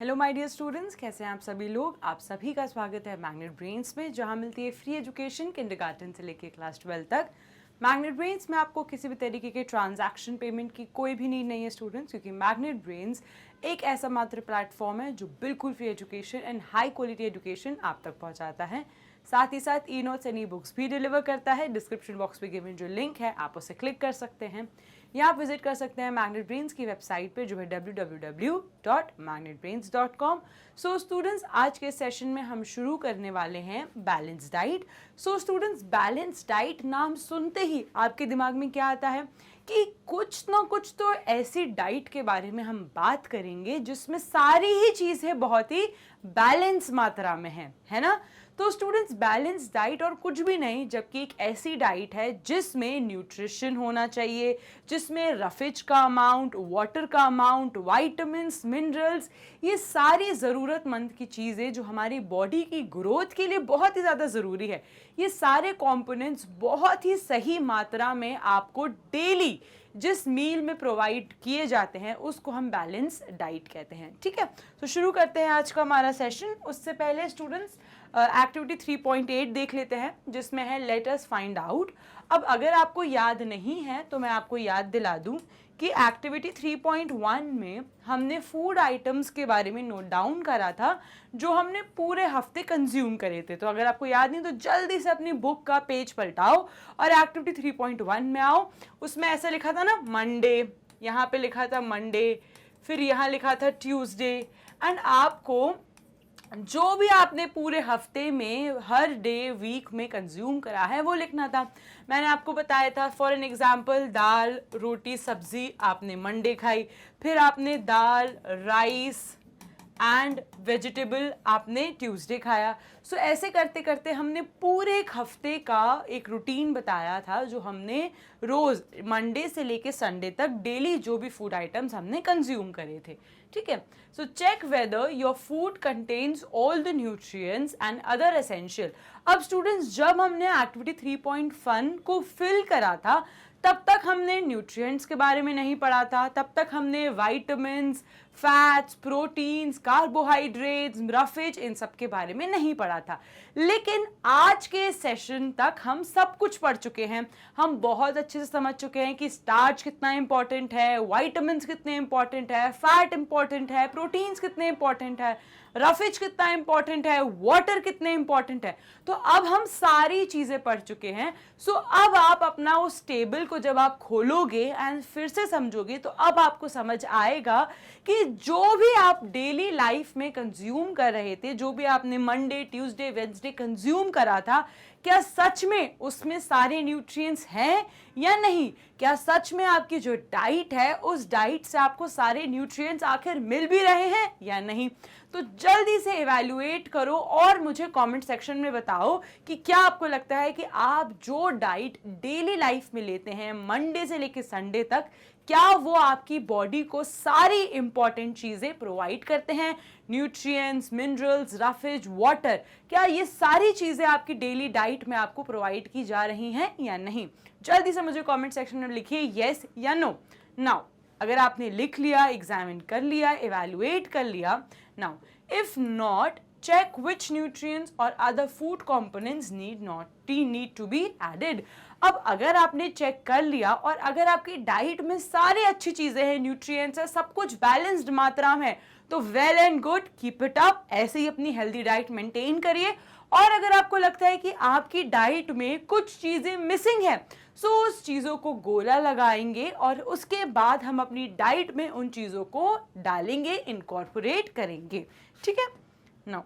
Hello my dear students, कैसे हैं आप सभी लोग। आप सभी का स्वागत है मैग्नेट ब्रेन्स में, जहां मिलती है फ्री एजुकेशन किंडरगार्टन से लेकर क्लास 12 तक। मैग्नेट ब्रेन्स में आपको किसी भी तरीके के ट्रांजैक्शन पेमेंट की कोई भी नीड नहीं है स्टूडेंट्स, क्योंकि मैग्नेट ब्रेन्स एक ऐसा मात्र प्लेटफॉर्म है जो बिल्कुल free education and high quality education आप तक पहुंचाता है। साथ ही साथ e notes and e books भी डिलीवर करता है। डिस्क्रिप्शन बॉक्स में गिवन जो लिंक है आप उसे क्लिक कर सकते हैं या आप विजिट कर सकते हैं मैग्नेट ब्रेन्स की वेबसाइट पे, जो है www.magnetbrains.com। सो स्टूडेंट्स, आज के सेशन में हम शुरू करने वाले हैं balance diet. So students, balance diet नाम सुनते ही आपके दिमाग में क्या आता है कि कुछ ना कुछ तो ऐसी डाइट के बारे में हम बात करेंगे जिसमें सारी ही चीज़ें बहुत ही बैलेंस मात्रा में है ना। तो स्टूडेंट्स, बैलेंस डाइट और कुछ भी नहीं, जबकि एक ऐसी डाइट है जिसमें न्यूट्रिशन होना चाहिए, जिसमें रफेज का अमाउंट, वाटर का अमाउंट, वाइटामिन्स, मिनरल्स, ये सारी ज़रूरतमंद की चीज़ें जो हमारी बॉडी की ग्रोथ के लिए बहुत ही ज़्यादा ज़रूरी है, ये सारे कंपोनेंट्स बहुत ही सही मात्रा में आपको डेली जिस मील में प्रोवाइड किए जाते हैं उसको हम बैलेंस डाइट कहते हैं। ठीक है, तो शुरू करते हैं आज का हमारा सेशन। उससे पहले स्टूडेंट्स, एक्टिविटी 3.8 देख लेते हैं, जिसमें है लेट अस फाइंड आउट। अब अगर आपको याद नहीं है तो मैं आपको याद दिला दूं कि एक्टिविटी 3.1 में हमने फूड आइटम्स के बारे में नोट डाउन करा था जो हमने पूरे हफ्ते कंज्यूम करे थे। तो अगर आपको याद नहीं तो जल्दी से अपनी बुक का पेज पलटाओ और एक्टिविटी 3.1 में आओ। उसमें ऐसा लिखा था ना, मंडे, यहाँ पे लिखा था मंडे, फिर यहाँ लिखा था ट्यूसडे, एंड आपको जो भी आपने पूरे हफ्ते में हर डे वीक में कंज्यूम करा है वो लिखना था। मैंने आपको बताया था, फॉर एन एग्जांपल, दाल, रोटी, सब्जी आपने मंडे खाई, फिर आपने दाल, राइस एंड वेजिटेबल आपने ट्यूसडे खाया। सो ऐसे करते करते हमने पूरे एक हफ्ते का एक रूटीन बताया था, जो हमने रोज़ मंडे से लेके संडे तक डेली जो भी फूड आइटम्स हमने कंज्यूम करे थे। ठीक है, so check whether your food contains all the nutrients and other essential. अब स्टूडेंट्स, जब हमने एक्टिविटी 3.1 को फिल करा था तब तक हमने न्यूट्रिएंट्स के बारे में नहीं पढ़ा था, तब तक हमने vitamins, fats, proteins, carbohydrates, roughage, इन सब के बारे में नहीं पढ़ा था। लेकिन आज के सेशन तक हम सब कुछ पढ़ चुके हैं। हम बहुत अच्छे से समझ चुके हैं कि स्टार्च कितना इंपॉर्टेंट है, वाइटामिन्स कितने इंपॉर्टेंट है, फैट इंपॉर्टेंट है, प्रोटीन्स कितने इंपॉर्टेंट है, रफेज कितना इंपॉर्टेंट है, वाटर कितने इंपॉर्टेंट है। तो अब हम सारी चीजें पढ़ चुके हैं। सो अब आप अपना उस टेबल को जब आप खोलोगे एंड फिर से समझोगे तो अब आपको समझ आएगा कि जो भी आप डेली लाइफ में कंज्यूम कर रहे थे, जो भी आपने मंडे, ट्यूसडे, वेडनेसडे कंज्यूम करा था, क्या सच में उसमें सारे न्यूट्रिएंट्स हैं या नहीं। क्या सच में आपकी जो डाइट है उस डाइट से आपको सारे न्यूट्रिएंट्स आखिर मिल भी रहे हैं या नहीं। तो जल्दी से इवैल्यूएट करो और मुझे कमेंट सेक्शन में बताओ कि क्या आपको लगता है कि आप जो डाइट डेली लाइफ में लेते हैं मंडे से लेकर संडे तक, क्या वो आपकी बॉडी को सारी इंपॉर्टेंट चीजें प्रोवाइड करते हैं। न्यूट्रिएंट्स, मिनरल्स, रफेज, वाटर, क्या ये सारी चीजें आपकी डेली डाइट में आपको प्रोवाइड की जा रही हैं या नहीं। जल्दी से मुझे कमेंट सेक्शन में लिखिए येस या नो। नाउ अगर आपने लिख लिया, एग्जामिन कर लिया, इवैल्यूएट कर लिया, now if not, check which nutrients or other food components need to be added। अब अगर आपने चेक कर लिया और अगर आपकी डाइट में सारी अच्छी चीजें हैं, न्यूट्रिएंट्स है, सब कुछ बैलेंस्ड मात्रा में है, तो well and good, keep it up. ऐसे ही अपनी हेल्दी डाइट मेंटेन करिए। और अगर आपको लगता है कि आपकी डाइट में कुछ चीजें मिसिंग है, सो उस चीजों को गोला लगाएंगे और उसके बाद हम अपनी डाइट में उन चीजों को डालेंगे, इनकॉर्पोरेट करेंगे। ठीक है, now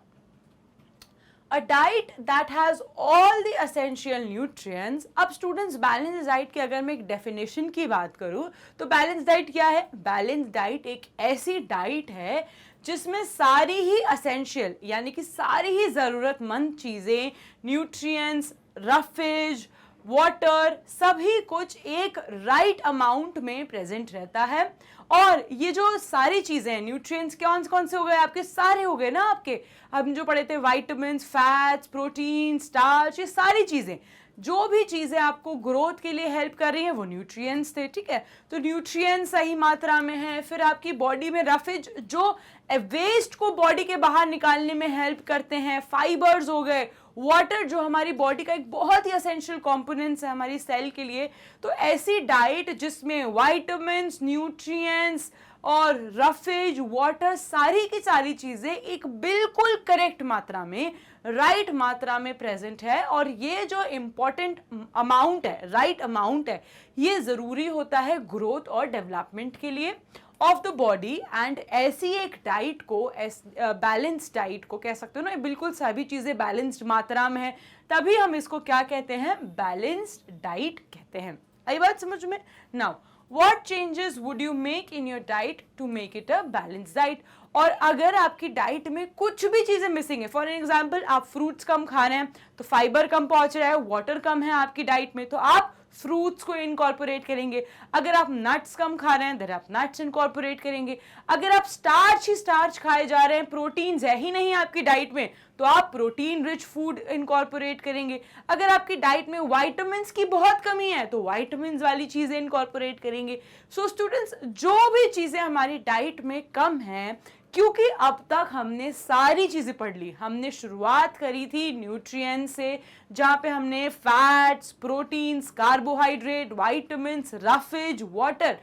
a diet that has all the essential nutrients। अब स्टूडेंट्स, बैलेंस डाइट की अगर मैं एक डेफिनेशन की बात करूं तो बैलेंस डाइट क्या है। बैलेंस डाइट एक ऐसी डाइट है जिसमें सारी ही एसेंशियल यानी कि सारी ही ज़रूरतमंद चीज़ें, न्यूट्रिएंट्स, रफेज, वाटर, सभी कुछ एक राइट अमाउंट में प्रेजेंट रहता है। और ये जो सारी चीज़ें हैं, न्यूट्रिएंट्स कौन कौन से हो गए आपके, सारे हो गए ना आपके, हम जो पढ़े थे, वाइटामिन्स, फैट्स, प्रोटीन, स्टार्च, ये सारी चीज़ें जो भी चीज़ें आपको ग्रोथ के लिए हेल्प कर रही हैं वो न्यूट्रिएंट्स थे, ठीक है। तो न्यूट्रिएंट्स सही मात्रा में है, फिर आपकी बॉडी में रफेज जो वेस्ट को बॉडी के बाहर निकालने में हेल्प करते हैं, फाइबर्स हो गए, वाटर जो हमारी बॉडी का एक बहुत ही असेंशियल कंपोनेंट्स है हमारी सेल के लिए। तो ऐसी डाइट जिसमें वाइटामिन्स, न्यूट्रिएंट्स और रफेज, वाटर, सारी की सारी चीज़ें एक बिल्कुल करेक्ट मात्रा में, राइट मात्रा में प्रेजेंट है। और ये जो इम्पॉर्टेंट अमाउंट है, राइट अमाउंट है, ये ज़रूरी होता है ग्रोथ और डेवलपमेंट के लिए ऑफ द बॉडी। एंड ऐसी एक डाइट को, बैलेंस्ड डाइट को कह सकते हो ना, बिल्कुल सभी चीज़ें बैलेंस्ड मात्रा में है, तभी हम इसको क्या कहते हैं, बैलेंस्ड डाइट कहते हैं। आई बात समझ में? Now What changes would you make in your diet to make it a balanced diet? और अगर आपकी डाइट में कुछ भी चीज़ें मिसिंग है, फॉर एग्जाम्पल आप फ्रूट्स कम खा रहे हैं तो फाइबर कम पहुंच रहा है, वाटर कम है आपकी डाइट में, तो आप फ्रूट्स को इनकॉर्पोरेट करेंगे। अगर आप नट्स कम खा रहे हैं तो आप नट्स इनकॉर्पोरेट करेंगे। अगर आप स्टार्च ही स्टार्च खाए जा रहे हैं, प्रोटीन्स है ही नहीं आपकी डाइट में, तो आप प्रोटीन रिच फूड इनकॉर्पोरेट करेंगे। अगर आपकी डाइट में विटामिन्स की बहुत कमी है तो विटामिन्स वाली चीज़ें इनकॉर्पोरेट करेंगे। सो स्टूडेंट्स, जो भी चीज़ें हमारी डाइट में कम हैं, क्योंकि अब तक हमने सारी चीज़ें पढ़ ली, हमने शुरुआत करी थी न्यूट्रिएंट्स से, जहाँ पे हमने fats, proteins, carbohydrate, vitamins, roughage, water,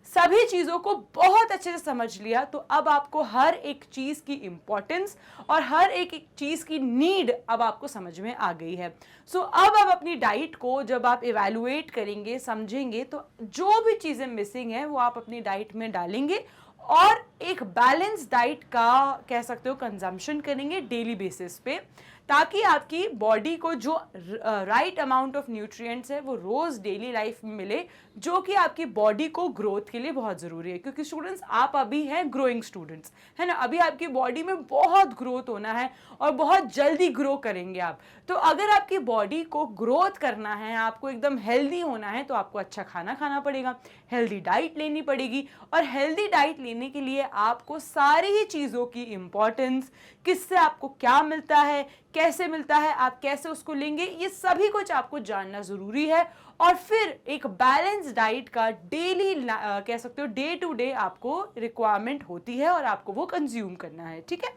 सभी चीज़ों को बहुत अच्छे से समझ लिया। तो अब आपको हर एक चीज़ की इम्पोर्टेंस और हर एक चीज़ की नीड अब आपको समझ में आ गई है। सो अब आप अपनी डाइट को जब आप इवैल्यूएट करेंगे, समझेंगे, तो जो भी चीज़ें मिसिंग है वो आप अपनी डाइट में डालेंगे और एक बैलेंस डाइट का कह सकते हो कंजम्पशन करेंगे डेली बेसिस पे, ताकि आपकी बॉडी को जो राइट अमाउंट ऑफ न्यूट्रिएंट्स है वो रोज़ डेली लाइफ में मिले, जो कि आपकी बॉडी को ग्रोथ के लिए बहुत ज़रूरी है। क्योंकि स्टूडेंट्स, आप अभी हैं ग्रोइंग स्टूडेंट्स, है ना, अभी आपकी बॉडी में बहुत ग्रोथ होना है और बहुत जल्दी ग्रो करेंगे आप। तो अगर आपकी बॉडी को ग्रोथ करना है, आपको एकदम हेल्दी होना है, तो आपको अच्छा खाना खाना पड़ेगा, हेल्दी डाइट लेनी पड़ेगी। और हेल्दी डाइट लेने के लिए आपको सारी ही चीज़ों की इम्पोर्टेंस, किससे आपको क्या मिलता है, कैसे मिलता है, आप कैसे उसको लेंगे, ये सभी कुछ आपको जानना ज़रूरी है। और फिर एक बैलेंस डाइट का डेली कह सकते हो डे टू डे आपको रिक्वायरमेंट होती है और आपको वो कंज्यूम करना है, ठीक है।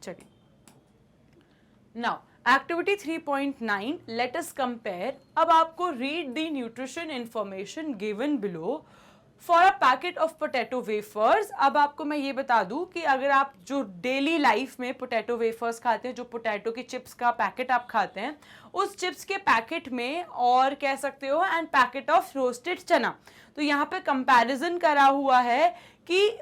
चलिए, now activity 3.9, let us compare. अब आपको read the nutrition information given below for a packet of potato wafers. अब आपको मैं ये बता दूं कि अगर आप जो डेली लाइफ में पोटैटो वेफर्स खाते हैं, जो पोटैटो की चिप्स का पैकेट आप खाते हैं, उस चिप्स के पैकेट में, और कह सकते हो एंड पैकेट ऑफ रोस्टेड चना, तो यहाँ पे कंपैरिजन करा हुआ है कि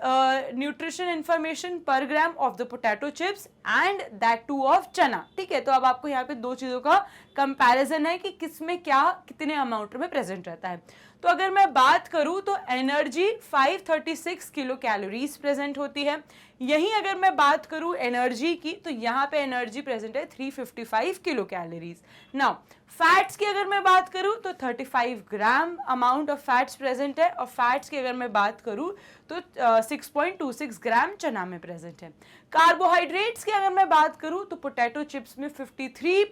न्यूट्रिशन इंफॉर्मेशन पर gram of the potato chips and that two of चना, ठीक है। तो अब आपको यहाँ पे दो चीज़ों का कंपैरिजन है कि किसमें क्या कितने अमाउंट में प्रेजेंट रहता है। तो अगर मैं बात करूँ तो एनर्जी 536 किलो कैलोरीज प्रेजेंट होती है। यहीं अगर मैं बात करूँ एनर्जी की, तो यहाँ पे एनर्जी प्रेजेंट है 355 किलो कैलोरीज। नाउ फैट्स की अगर मैं बात करूँ तो 35 ग्राम अमाउंट ऑफ फैट्स प्रेजेंट है, और फैट्स की अगर मैं बात करूँ तो 6.26 ग्राम चना में प्रेजेंट है। कार्बोहाइड्रेट्स की अगर मैं बात करूँ तो पोटैटो चिप्स में 53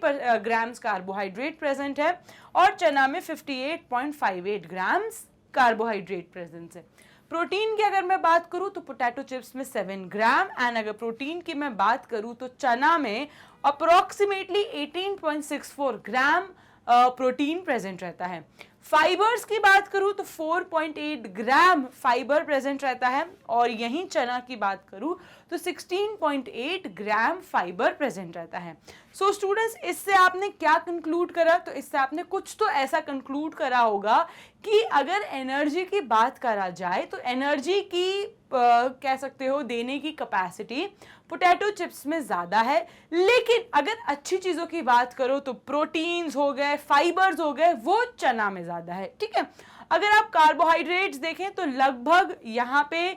ग्राम्स कार्बोहाइड्रेट प्रेजेंट है और चना में 58.58 ग्राम्स कार्बोहाइड्रेट प्रेजेंट है। प्रोटीन की अगर मैं बात करूँ तो पोटैटो चिप्स में 7 ग्राम, एंड अगर प्रोटीन की मैं बात करूँ तो चना में अप्रोक्सीमेटली 18.64 ग्राम प्रोटीन प्रेजेंट रहता है। फाइबर्स की बात करूँ तो 4.8 ग्राम फाइबर प्रेजेंट रहता है, और यहीं चना की बात करूँ तो 16.8 ग्राम फाइबर प्रेजेंट रहता है। सो स्टूडेंट्स, इससे आपने क्या कंक्लूड करा? तो इससे आपने कुछ तो ऐसा कंक्लूड करा होगा कि अगर एनर्जी की बात करा जाए तो एनर्जी की कह सकते हो देने की कैपेसिटी पोटैटो चिप्स में ज़्यादा है, लेकिन अगर अच्छी चीज़ों की बात करो तो प्रोटीन्स हो गए, फाइबर्स हो गए, वो चना में ज़्यादा है, ठीक है। अगर आप कार्बोहाइड्रेट्स देखें तो लगभग यहाँ पे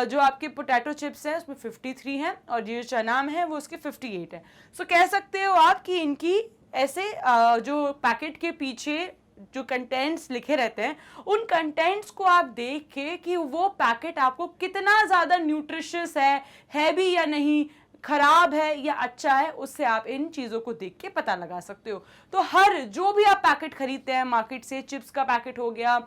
जो आपके पोटैटो चिप्स हैं उसमें 53 हैं और जो चना में है वो उसके 58 है। सो कह सकते हो आप कि इनकी ऐसे जो पैकेट के पीछे जो कंटेंट्स लिखे रहते हैं, उन कंटेंट्स को आप देख के कि वो पैकेट आपको कितना ज़्यादा न्यूट्रिशियस है भी या नहीं, खराब है या अच्छा है, उससे आप इन चीज़ों को देख के पता लगा सकते हो। तो हर जो भी आप पैकेट खरीदते हैं मार्केट से, चिप्स का पैकेट हो गया,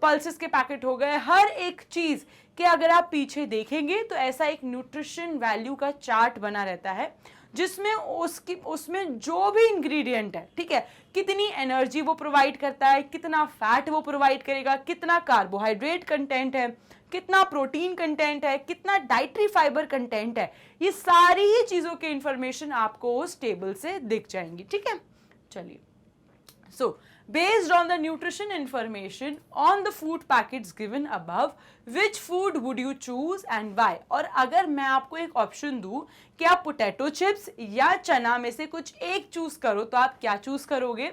पल्सेस के पैकेट हो गए, हर एक चीज़ के अगर आप पीछे देखेंगे तो ऐसा एक न्यूट्रिशन वैल्यू का चार्ट बना रहता है, जिसमें उसमें जो भी इंग्रेडिएंट है, ठीक है, कितनी एनर्जी वो प्रोवाइड करता है, कितना फैट वो प्रोवाइड करेगा, कितना कार्बोहाइड्रेट कंटेंट है, कितना प्रोटीन कंटेंट है, कितना डाइटरी फाइबर कंटेंट है, ये सारी ही चीज़ों की इंफॉर्मेशन आपको उस टेबल से दिख जाएंगी। ठीक है, चलिए, सो based on the nutrition information on the food packets given above, which food would you choose and why? और अगर मैं आपको एक ऑप्शन दूं कि आप पोटैटो चिप्स या चना में से कुछ एक चूज करो, तो आप क्या चूज करोगे?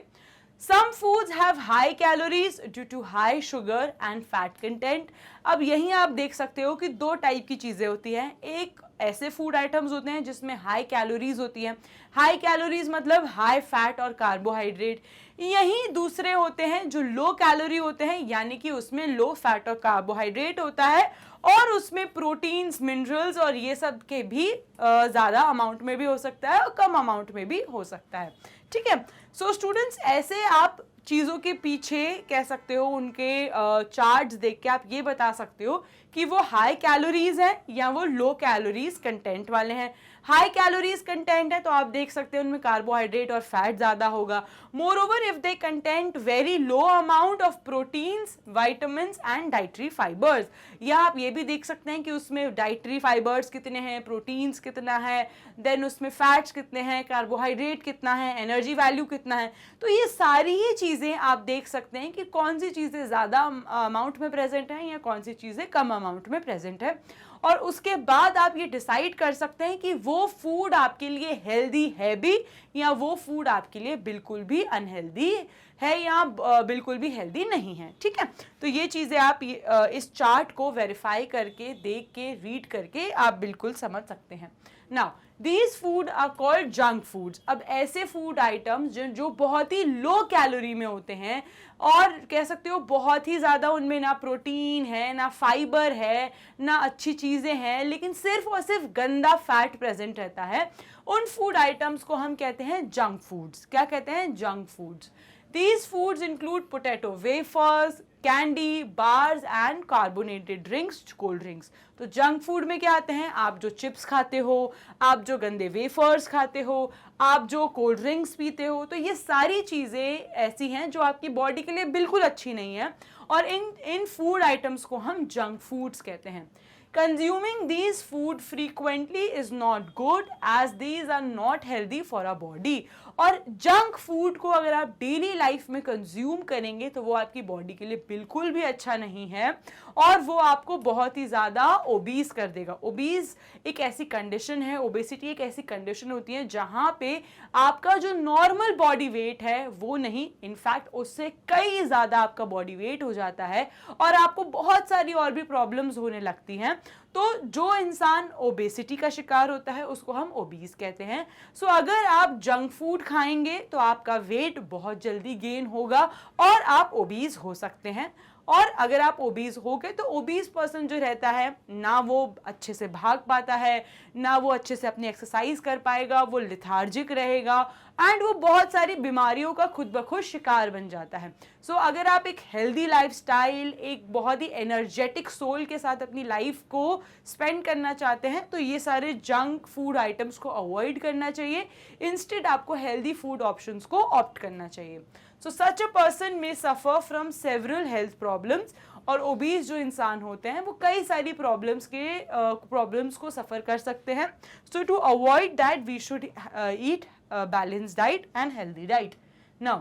Some foods have high calories due to high sugar and fat content. अब यहीं आप देख सकते हो कि दो टाइप की चीज़ें होती हैं। एक ऐसे फूड आइटम्स होते हैं जिसमें हाई कैलोरीज होती हैं, हाई कैलोरीज मतलब हाई फैट और कार्बोहाइड्रेट। यहीं दूसरे होते हैं जो लो कैलोरी होते हैं, यानी कि उसमें लो फैट और कार्बोहाइड्रेट होता है और उसमें प्रोटीन्स, मिनरल्स और ये सब के भी ज़्यादा अमाउंट में भी हो सकता है और कम अमाउंट में भी हो सकता है। ठीक है, सो स्टूडेंट्स, ऐसे आप चीज़ों के पीछे कह सकते हो उनके चार्ट्स देख के आप ये बता सकते हो कि वो हाई कैलोरीज हैं या वो लो कैलोरीज कंटेंट वाले हैं। हाई कैलोरीज कंटेंट है तो आप देख सकते हो उनमें कार्बोहाइड्रेट और फैट ज़्यादा होगा। More over if they content very low amount of proteins, vitamins and dietary fibres, या आप ये भी देख सकते हैं कि उसमें डाइटरी फाइबर्स कितने हैं, प्रोटीन्स कितना है, देन उसमें फैट्स कितने हैं, कार्बोहाइड्रेट कितना है, एनर्जी वैल्यू कितना है। तो ये सारी ही चीज़ें आप देख सकते हैं कि कौन सी चीज़ें ज़्यादा अमाउंट में प्रेजेंट हैं या कौन सी चीज़ें कम अमाउंट में प्रेजेंट है, और उसके बाद आप ये डिसाइड कर सकते हैं कि वो फूड आपके लिए हेल्दी है भी या वो फूड आपके लिए बिल्कुल भी अनहेल्दी है या बिल्कुल भी हेल्दी नहीं है। ठीक है, तो ये चीज़ें आप इस चार्ट को वेरीफाई करके, देख के, रीड करके आप बिल्कुल समझ सकते हैं। Now these food are called junk foods. अब ऐसे फूड आइटम्स जो बहुत ही लो कैलोरी में होते हैं और कह सकते हो बहुत ही ज़्यादा उनमें ना प्रोटीन है, ना फाइबर है, ना अच्छी चीज़ें हैं, लेकिन सिर्फ और सिर्फ गंदा फैट प्रेजेंट रहता है, उन फूड आइटम्स को हम कहते हैं जंक फूड्स। क्या कहते हैं? Junk foods. These foods include potato wafers, candy, bars and carbonated drinks, cold drinks. तो जंक फूड में क्या आते हैं? आप जो चिप्स खाते हो, आप जो गंदे वेफर्स खाते हो, आप जो कोल्ड ड्रिंक्स पीते हो, तो ये सारी चीज़ें ऐसी हैं जो आपकी बॉडी के लिए बिल्कुल अच्छी नहीं है और इन फूड आइटम्स को हम जंक फूड्स कहते हैं। Consuming these food frequently is not good as these are not healthy for our body. और जंक फूड को अगर आप डेली लाइफ में कंज्यूम करेंगे तो वो आपकी बॉडी के लिए बिल्कुल भी अच्छा नहीं है और वो आपको बहुत ही ज़्यादा ओबीज कर देगा। ओबीज एक ऐसी कंडीशन है, ओबेसिटी एक ऐसी कंडीशन होती है जहाँ पे आपका जो नॉर्मल बॉडी वेट है वो नहीं, इनफैक्ट उससे कई ज़्यादा आपका बॉडी वेट हो जाता है और आपको बहुत सारी और भी प्रॉब्लम्स होने लगती हैं। तो जो इंसान ओबेसिटी का शिकार होता है उसको हम ओबीज कहते हैं। सो अगर आप जंक फूड खाएंगे तो आपका वेट बहुत जल्दी गेन होगा और आप ओबीज हो सकते हैं। और अगर आप ओबीज हो गए तो ओबीज पर्सन जो रहता है ना वो अच्छे से भाग पाता है, ना वो अच्छे से अपनी एक्सरसाइज कर पाएगा, वो लिथार्जिक रहेगा एंड वो बहुत सारी बीमारियों का खुद ब खुद शिकार बन जाता है। सो अगर आप एक हेल्दी लाइफस्टाइल, एक बहुत ही एनर्जेटिक सोल के साथ अपनी लाइफ को स्पेंड करना चाहते हैं तो ये सारे जंक फूड आइटम्स को अवॉइड करना चाहिए। इंस्टेड आपको हेल्दी फूड ऑप्शंस को ऑप्ट करना चाहिए। सो सच अ पर्सन में suffer from several health problems. और ओबीज जो इंसान होते हैं वो कई सारी प्रॉब्लम्स को सफ़र कर सकते हैं। So to avoid that we should eat balanced diet and healthy diet. Now,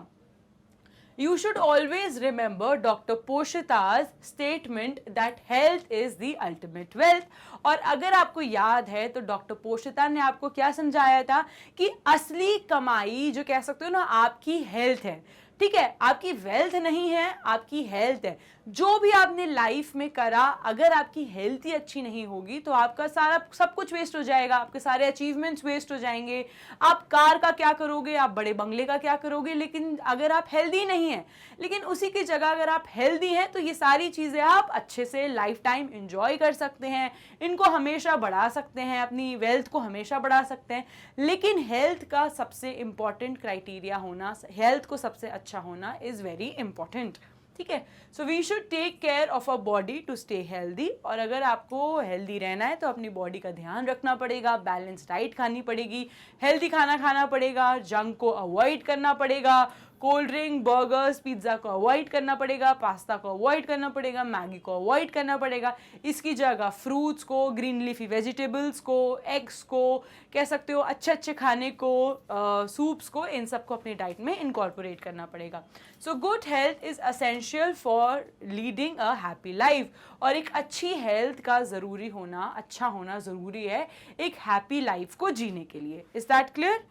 you should always remember Dr. Poshita's statement that health is the ultimate wealth. और अगर आपको याद है तो डॉक्टर पोशिता ने आपको क्या समझाया था कि असली कमाई जो कह सकते हो ना आपकी हेल्थ है। ठीक है, आपकी वेल्थ नहीं है, आपकी हेल्थ है। जो भी आपने लाइफ में करा, अगर आपकी हेल्थ ही अच्छी नहीं होगी तो आपका सारा सब कुछ वेस्ट हो जाएगा, आपके सारे अचीवमेंट्स वेस्ट हो जाएंगे। आप कार का क्या करोगे, आप बड़े बंगले का क्या करोगे, लेकिन अगर आप हेल्दी नहीं हैं। लेकिन उसी की जगह अगर आप हेल्दी हैं तो ये सारी चीज़ें आप अच्छे से लाइफ टाइम इंजॉय कर सकते हैं, इनको हमेशा बढ़ा सकते हैं, अपनी वेल्थ को हमेशा बढ़ा सकते हैं। लेकिन हेल्थ का सबसे इंपॉर्टेंट क्राइटेरिया होना, हेल्थ को सबसे अच्छा होना इज़ वेरी इंपॉर्टेंट। ठीक है, so we should take care of a body to stay healthy. और अगर आपको हेल्दी रहना है तो अपनी बॉडी का ध्यान रखना पड़ेगा, बैलेंस डाइट खानी पड़ेगी, हेल्दी खाना खाना पड़ेगा, जंक को अवॉइड करना पड़ेगा, कोल्ड ड्रिंक, बर्गर्स, पिज्ज़ा को अवॉइड करना पड़ेगा, पास्ता को अवॉइड करना पड़ेगा, मैगी को अवॉइड करना पड़ेगा। इसकी जगह फ्रूट्स को, ग्रीन लीफी वेजिटेबल्स को, एग्स को, कह सकते हो अच्छे अच्छे खाने को, सूप्स को, इन सबको अपनी डाइट में इनकॉर्पोरेट करना पड़ेगा। So good health is essential for leading a happy life. और एक अच्छी हेल्थ का ज़रूरी होना, अच्छा होना ज़रूरी है एक हैप्पी लाइफ को जीने के लिए। Is that clear?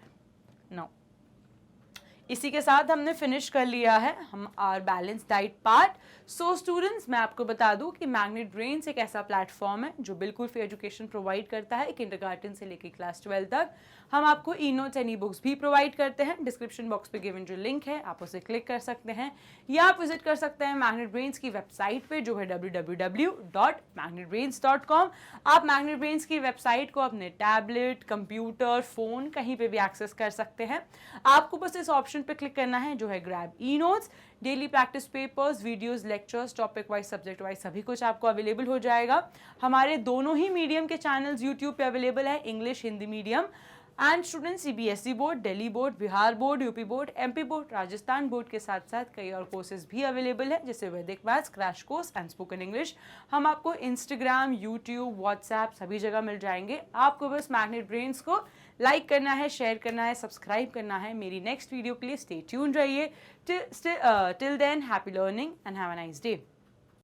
नो, इसी के साथ हमने फिनिश कर लिया है हम are balance diet part. So students, मैं आपको बता दूं कि मैग्नेट ब्रेन्स एक ऐसा प्लेटफॉर्म है जो बिल्कुल फ्री एजुकेशन प्रोवाइड करता है, किंडरगार्टन से लेकर क्लास 12 तक। हम आपको e notes and e books भी प्रोवाइड करते हैं। डिस्क्रिप्शन बॉक्स पे गिवन जो लिंक है आप उसे क्लिक कर सकते हैं, या आप विजिट कर सकते हैं मैग्नेट ब्रेन्स की वेबसाइट पे जो है www.magnetbrains.com। आप मैग्नेट ब्रेन्स की वेबसाइट को अपने टैबलेट, कंप्यूटर, फ़ोन कहीं पे भी एक्सेस कर सकते हैं। आपको बस इस ऑप्शन पे क्लिक करना है जो है grab e notes. Daily practice papers, videos, lectures, topic wise, subject wise सभी कुछ आपको अवेलेबल हो जाएगा। हमारे दोनों ही मीडियम के चैनल्स यूट्यूब पे अवेलेबल है, English, Hindi medium. And student CBSE board, Delhi board, Bihar board, UP board, MP board, Rajasthan board के साथ साथ कई और कोर्सेज भी अवेलेबल है, जैसे वैदिक maths, crash course and spoken English. हम आपको इंस्टाग्राम, यूट्यूब, व्हाट्सएप सभी जगह मिल जाएंगे। आपको बस मैग्नेट ब्रेन्स को लाइक करना है, शेयर करना है, सब्सक्राइब करना है। मेरी नेक्स्ट वीडियो के लिए स्टे ट्यून रहिए। Till then, happy learning and have a nice day.